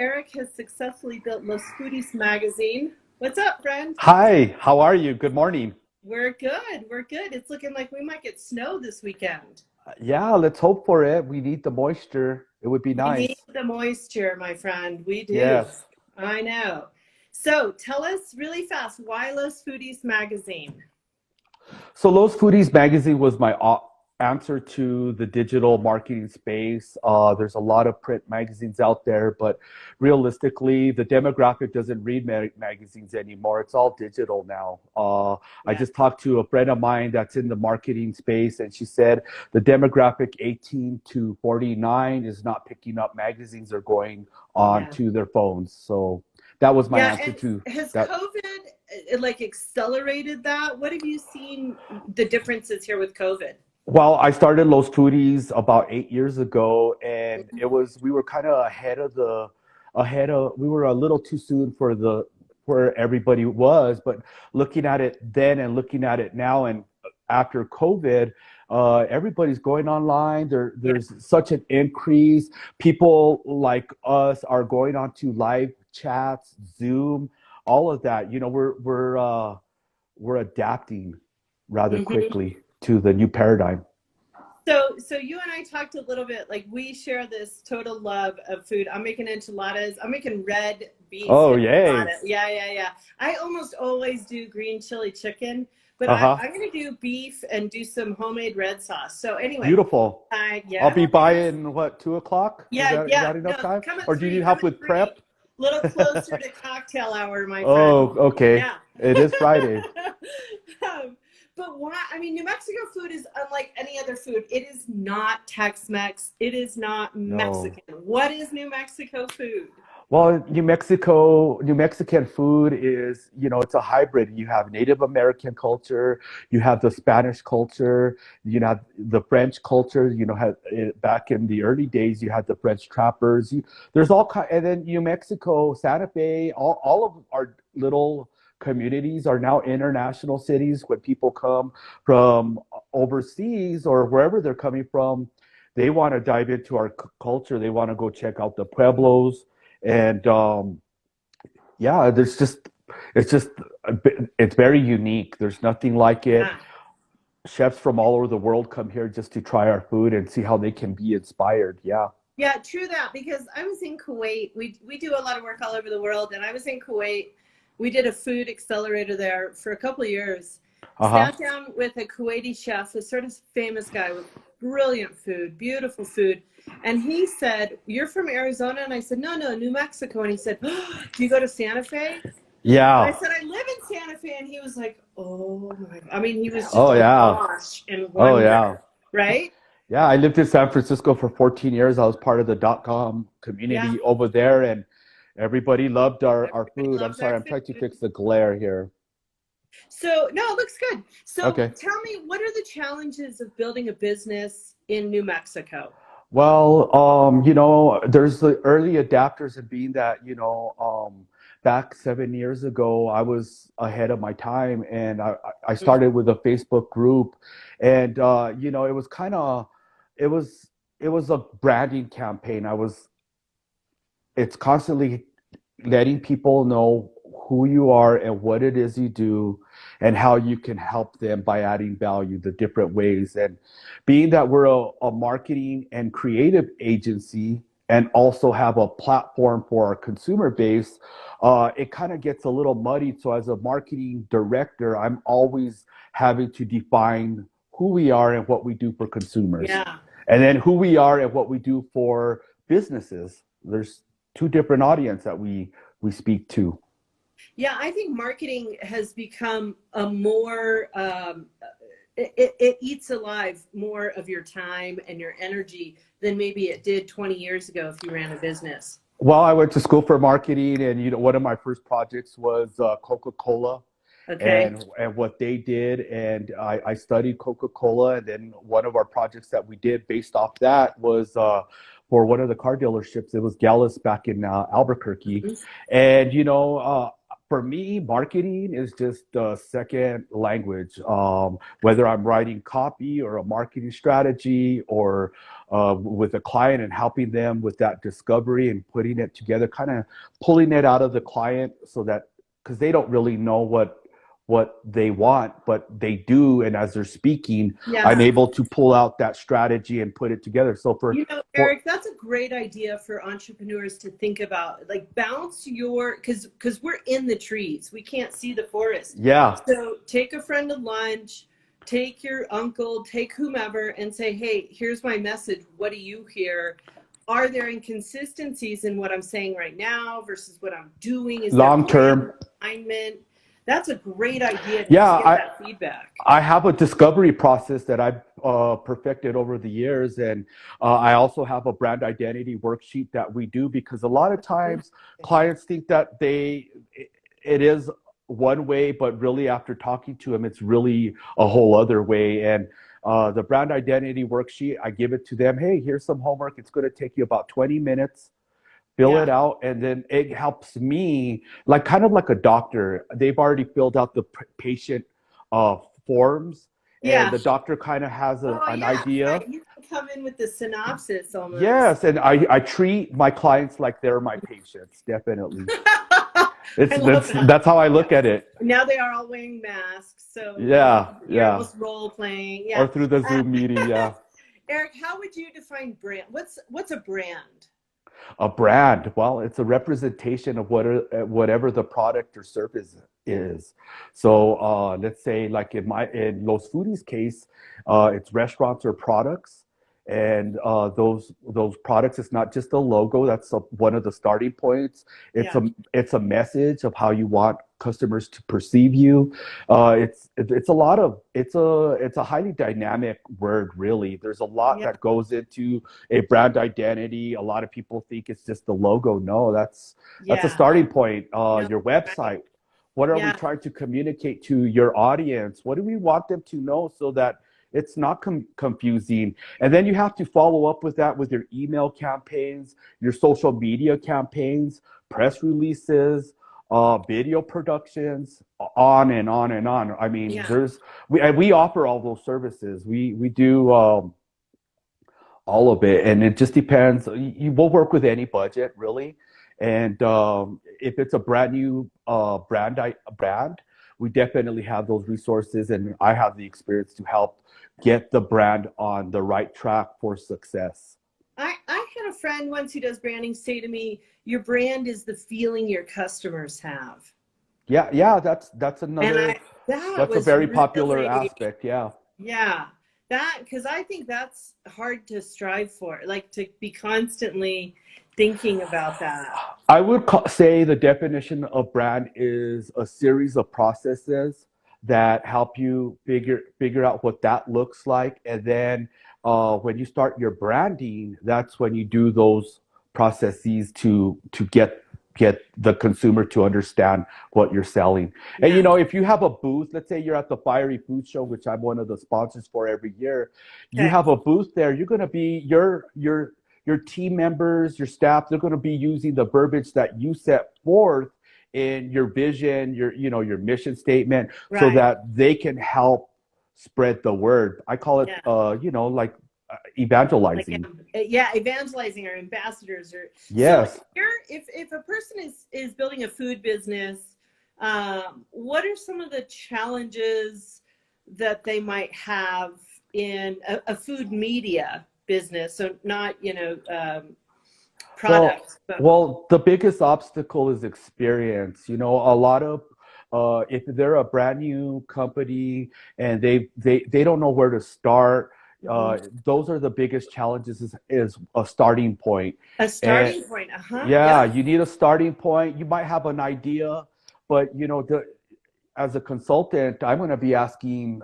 Eric has successfully built Los Foodies magazine. What's up, friend? Hi, how are you? Good morning. We're good. We're good. It's looking like we might get snow this weekend. Yeah, let's hope for it. We need the moisture. It would be We need nice. the moisture, my friend. We do. Yes. I know. So tell us really fast, why Los Foodies magazine? So Los Foodies magazine was my answer to the digital marketing space. There's a lot of print magazines out there, but realistically, the demographic doesn't read magazines anymore. It's all digital now. I Yeah. just talked to a friend of mine that's in the marketing space, and she said the demographic 18 to 49 is not picking up magazines; they're going on Yeah. to their phones. So that was my Yeah. answer And to has that. COVID like accelerated that? What have you seen the differences here with COVID? Well, I started Los Foodies about 8 years ago, and we were kind of we were a little too soon for the where everybody was, but looking at it then and looking at it now and after COVID, everybody's going online. Yeah. There's such an increase. People like us are going on to live chats, Zoom, all of that. We're adapting rather Mhm. quickly to the new paradigm. So you and I talked a little bit, like we share this total love of food. I'm making enchiladas. I'm making red beef Oh, yay. enchiladas. Yeah, yeah, yeah. I almost always do green chili chicken, but Uh-huh. I'm gonna do beef and do some homemade red sauce. So anyway, Beautiful. I'll yeah, be it is. buying what, 2 o'clock? Is Yeah, that yeah. enough No, time? come at Or do you three. need Come help at with three. prep? Little closer to cocktail hour, my friend. Oh, okay. Yeah. It is Friday. Um, but why? I mean, New Mexico food is unlike any other food. It is not Tex-Mex. It is not No. Mexican. What is New Mexico food? Well, New Mexican food is, it's a hybrid. You have Native American culture, you have the Spanish culture, you have the French culture. Back in the early days, you had the French trappers. There's all kind, and then New Mexico, Santa Fe, all of our little communities are now international cities. When people come from overseas or wherever they're coming from, they want to dive into our culture. They want to go check out the pueblos and yeah, it's just it's very unique. There's nothing like it. Yeah. Chefs from all over the world come here just to try our food and see how they can be inspired. Yeah. Yeah, true that. Because I was in Kuwait. We do a lot of work all over the world, and I was in Kuwait. We did a food accelerator there for a couple of years. Uh-huh. Sat down with a Kuwaiti chef, a sort of famous guy with brilliant food, beautiful food. And he said, "You're from Arizona?" And I said, "No, no, New Mexico." And he said, "Oh, do you go to Santa Fe?" And I Yeah. said, "I live in Santa Fe." And he was like, "Oh my." I mean, he was just Oh yeah. awash in Oh yeah. wonder, right? Yeah, I lived in San Francisco for 14 years. I was part of the .com Yeah. community over there, and everybody loved our Everybody food. I'm loves our sorry, I'm trying to food. fix the glare here. So, no, it looks good. So, Okay. tell me, what are the challenges of building a business in New Mexico? Well, there's the early adapters, and being that, back 7 years ago, I was ahead of my time, and I Mm. started with a Facebook group, and it was it was it was a branding campaign. It's constantly letting people know who you are and what it is you do and how you can help them by adding value the different ways. And being that we're a marketing and creative agency and also have a platform for our consumer base, it kind of gets a little muddy. So as a marketing director, I'm always having to define who we are and what we do for consumers, Yeah. and then who we are and what we do for businesses. There's two different audience that we speak to. Yeah, I think marketing has become a more, it eats alive more of your time and your energy than maybe it did 20 years ago if you ran a business. Well, I went to school for marketing, and one of my first projects was Coca-Cola, Okay. and what they did, and I studied Coca-Cola, and then one of our projects that we did based off that was for one of the car dealerships. It was Gallus back in Albuquerque, and For me, marketing is just the second language. Whether I'm writing copy or a marketing strategy or with a client and helping them with that discovery and putting it together, kind of pulling it out of the client so that because they don't really know what they want, but they do. And as they're speaking, I'm Yeah. able to pull out that strategy and put it together. So for Eric, that's a great idea for entrepreneurs to think about. Like bounce your, because we're in the trees. We can't see the forest. yeah, So take a friend to lunch, take your uncle, take whomever and say, hey, here's my message. What do you hear? Are there inconsistencies in what I'm saying right now versus what I'm doing? Is there long brand term. alignment? That's a great idea to Yeah, get that feedback. I have a discovery process that I've perfected over the years, and I also have a brand identity worksheet that we do because a lot of times clients think that it is one way, but really after talking to them, it's really a whole other way. And the brand identity worksheet, I give it to them. Hey, here's some homework. It's going to take you about 20 minutes. Fill it Yeah. out, and then it helps me, like kind of like a doctor. They've already filled out the patient forms, and Yeah. the doctor kind of has Oh, an yeah. idea. Right. You can come in with the synopsis almost. Yes, and I treat my clients like they're my patients, definitely. I love that. That's how I look at it. Now they are all wearing masks, so Yeah, you're yeah. almost role playing. Or Yeah. through the Uh, Zoom meeting, yeah. Eric, how would you define brand? What's a brand? A brand, well, it's a representation of whatever the product or service is. So let's say like in Los Foodies case, it's restaurants or products. And those products, it's not just a logo. That's one of the starting points. Yeah. It's a message of how you want customers to perceive you. It's a lot of it's a highly dynamic word, really. There's a lot Yeah. that goes into a brand identity. A lot of people think it's just the logo. No, that's a Yeah. starting point. No, Your right. website. What are we Yeah. trying to communicate to your audience? What do we want them to know so that it's not confusing? And then you have to follow up with that with your email campaigns, your social media campaigns, press releases, video productions, on and on and on. I mean, Yeah. we offer all those services. We do all of it, and it just depends. You will work with any budget, really. And if it's a brand new brand, we definitely have those resources, and I have the experience to help get the brand on the right track for success. I had a friend once who does branding say to me, your brand is the feeling your customers have. Yeah, yeah, that's And another that that's a was very popular really, aspect. Yeah. yeah, that, because I think that's hard to strive for, like to be constantly thinking about that. I would say the definition of brand is a series of processes that help you figure out what that looks like, and then when you start your branding, that's when you do those processes to get the consumer to understand what you're selling. And Yeah. if you have a booth, let's say you're at the Fiery Food Show, which I'm one of the sponsors for every year, you Okay. have a booth there. You're going to be your team members, your staff, they're going to be using the verbiage that you set forth in your vision, your mission statement, so Right. that they can help spread the word. I call it, Yeah. like Like, evangelizing. yeah, evangelizing or ambassadors or so. Yes. If a person is building a food business, what are some of the challenges that they might have in a food media business? So not Well, products, but well, the biggest obstacle is experience. A lot of if they're a brand new company and they don't know where to start, Mhm. those are the biggest challenges is a starting point. A And starting point. Uh-huh. yeah, Yep. you need a starting point. You might have an idea, but as a consultant, I'm going to be asking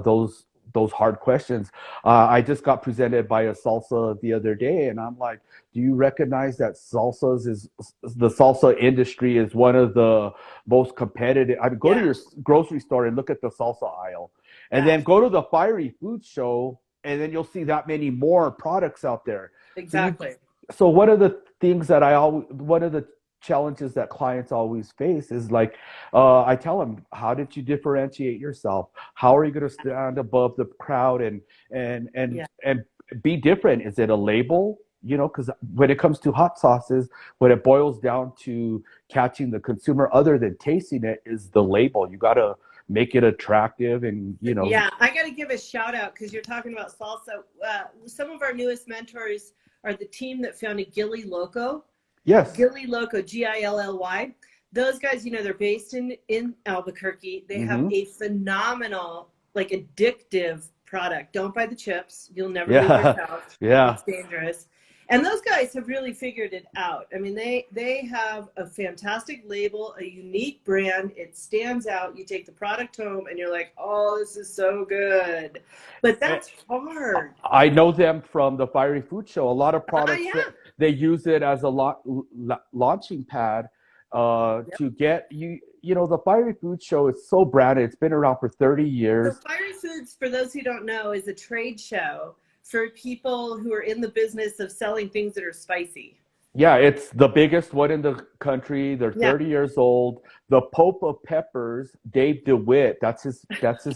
those hard questions. I just got presented by a salsa the other day, and I'm like, "Do you recognize that the salsa industry is one of the most competitive? I mean, go to Yeah. your grocery store and look at the salsa aisle, and Yeah. then go to the Fiery Food Show, and then you'll see that many more products out there. So you Exactly. so one of the things that one of the challenges that clients always face is like, I tell them, how did you differentiate yourself? How are you going to stand above the crowd Yeah. and be different? Is it a label? You know, because when it comes to hot sauces, when it boils down to catching the consumer, other than tasting it, is the label. You got to make it attractive, and you know. Yeah, I got to give a shout out because you're talking about salsa. Some of our newest mentors are the team that founded Gilly Loco. Yes. Gilly Loco, Gilly. Those guys, you know, they're based in Albuquerque. They have Mm-hmm. a phenomenal, like addictive product. Don't buy the chips. You'll never leave your Yeah. couch. Yeah. It's dangerous. And those guys have really figured it out. I mean, they have a fantastic label, a unique brand. It stands out. You take the product home and you're like, oh, this is so good. But that's hard. I know them from the Fiery Food Show. A lot of products Yeah. that they use it as a launching pad Yep. to get you. You know, the Fiery Food Show is so branded. It's been around for 30 So years. Fiery Foods, for those who don't know, is a trade show for people who are in the business of selling things that are spicy. Yeah, it's the biggest one in the country. They're Yeah. 30 years old. The Pope of Peppers, Dave DeWitt, that's his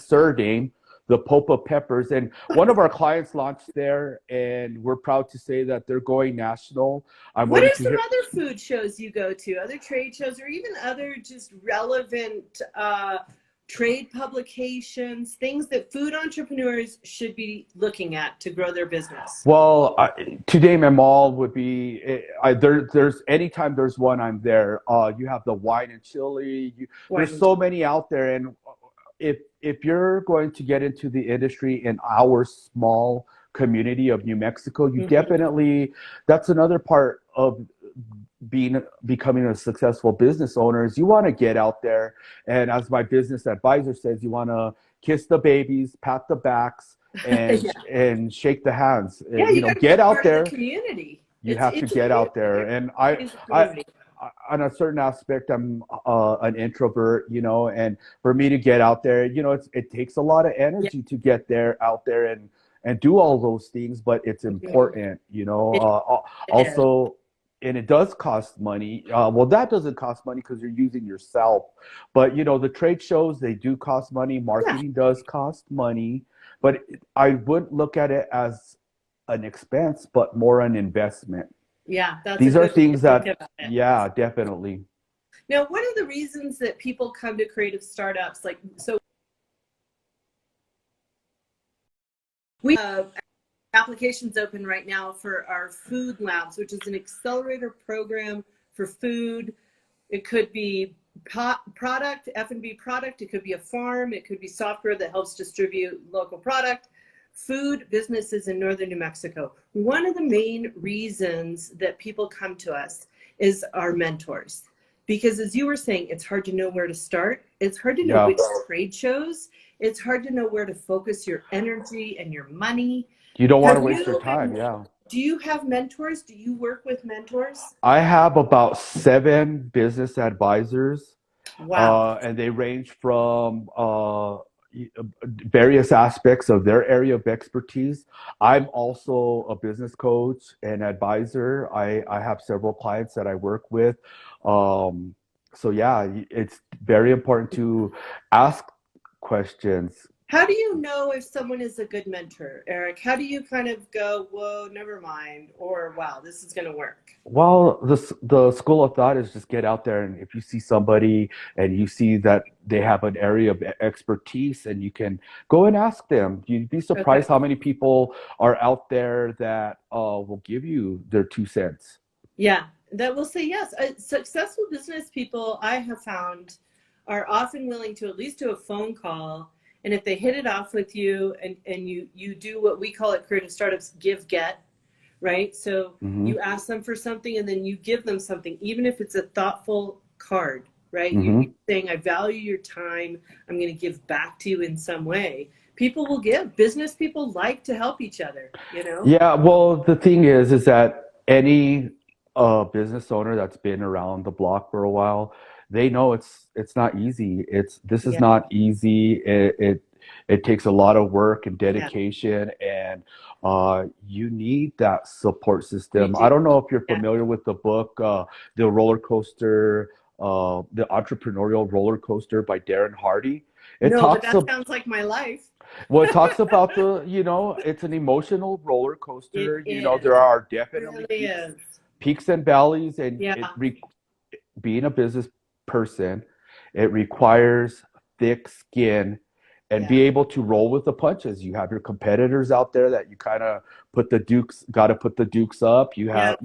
surname, the Pope of Peppers. And one of our clients launched there, and we're proud to say that they're going national. I'm What waiting are to some hear. other food shows you go to, other trade shows, or even other just relevant trade publications, things that food entrepreneurs should be looking at to grow their business? Well, today my mall would be there's anytime there's one, I'm there. You have the wine and chili. There's Wine. so many out there, and if you're going to get into the industry in our small community of New Mexico, you Mhm. definitely, that's another part of becoming a successful business owner, is you want to get out there, and as my business advisor says, you want to kiss the babies, pat the backs, and Yeah. and shake the hands. Yeah, You you know, got to be get a out part of the there. community. You have to It's a get out there, community. and It's a I community. on a certain aspect, I'm an introvert, you know, and for me to get out there, you know, it takes a lot of Yeah. energy to get there out there and do all those things, but it's important, you know. It is. Also, and it does cost money. Well, that doesn't cost money because you're using yourself, but you know, the trade shows, they do cost money. Yeah. Marketing does cost money, but I wouldn't look at it as an expense, but more an investment. Yeah, that's a These are good way to things think that, about it. yeah, definitely. Now, what are the reasons that people come to creative startups? Like, so we have applications open right now for our food labs, which is an accelerator program for food. It could be product, F&B product. It could be a farm. It could be software that helps distribute local product. Food businesses in northern New Mexico. One of the main reasons that people come to us is our mentors. Because as you were saying, it's hard to know where to start. It's hard to know Yeah. which trade shows. It's hard to know where to focus your energy and your money. You don't want to Have waste your you, time. Yeah. do you have mentors? Do you work with mentors? I have about 7 business advisors, Wow. and they range from various aspects of their area of expertise. I'm also a business coach and advisor. I have several clients that I work with. So yeah, it's very important to ask questions. How do you know if someone is a good mentor, Eric? How do you kind of go, whoa, never mind, or wow, this is going to work? Well, the school of thought is just get out there, and if you see somebody and you see that they have an area of expertise, and you can go and ask them. You'd be Okay. surprised how many people are out there that will give you their 2 cents. Yeah, that will say yes. Successful business people, I have found, are often willing to at least do a phone call. And if they hit it off with you and you do what we call at Creative Startups, give, get, right? So Hmm. you ask them for something and then you give them something, even if it's a thoughtful card, right? Hmm. You're saying, I value your time. I'm going to give back to you in some way. People will give. Business people like to help each other, you know? Yeah, well, the thing is that any business owner that's been around the block for a while, they know it's not easy. This is Yeah. not easy. it takes a lot of work and Yeah, dedication, and you need that support we system. I do. don't know if you're Yeah. familiar with the book, The Roller Coaster, The Entrepreneurial Roller Coaster by Darren Hardy. It No, but talks that about, sounds like my life. well, it talks about the, it's an emotional roller It coaster. is. There are It definitely really is. peaks and valleys, and Yeah, being a business person, it requires thick skin and yeah, be able to roll with the punches. You have your competitors out there that you kind of got to put the dukes up. You yeah. have,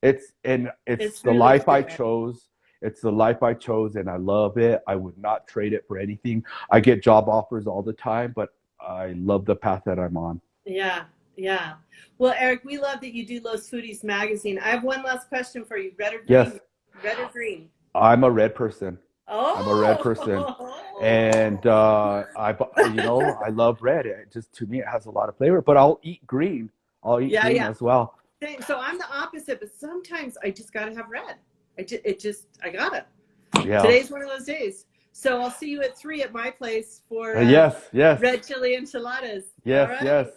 it's It's the really life I true. chose. It's the life I chose, and I love it. I would not trade it for anything. I get job offers all the time, but I love the path that I'm on. Yeah, yeah. Well, Eric, we love that you do Los Foodies magazine. I have one last question for you. Red or green? Yes, Red or green? I'm a red person. I'm a red person. And Oh, I love red. It just, to me, it has a lot of flavor. But I'll eat green. I'll eat yeah, green yeah. as well. Same. So I'm the opposite, but sometimes I just gotta have red. I gotta. Yeah. Today's one of those days. So I'll see you at 3 at my place for Yes, yes, red chili enchiladas. All yes, right. yes.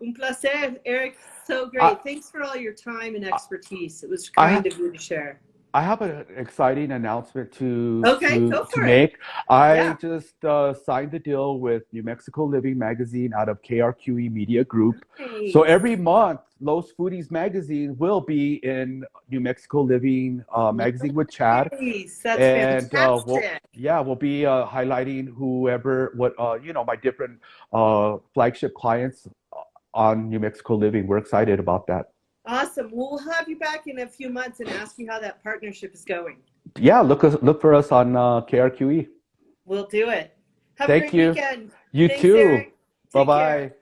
Un placer, Eric. So I, great. Thanks for all your time and expertise. It was I, kind of you to share. I have an exciting announcement Okay, go to for it. make. I Yeah. just signed the deal with New Mexico Living Magazine out of KRQE Media Group. So Nice. every month, Los Foodies Magazine will be in New Mexico Living Magazine with Chad. Nice. That's And fantastic. we'll be highlighting my different flagship clients on New Mexico Living. We're excited about that. Awesome. We'll have you back in a few months and ask you how that partnership is going. Yeah, look for us on KRQE. We'll do it. Have a Thank great you. weekend. You Thanks, too. Eric. Bye Take care. bye.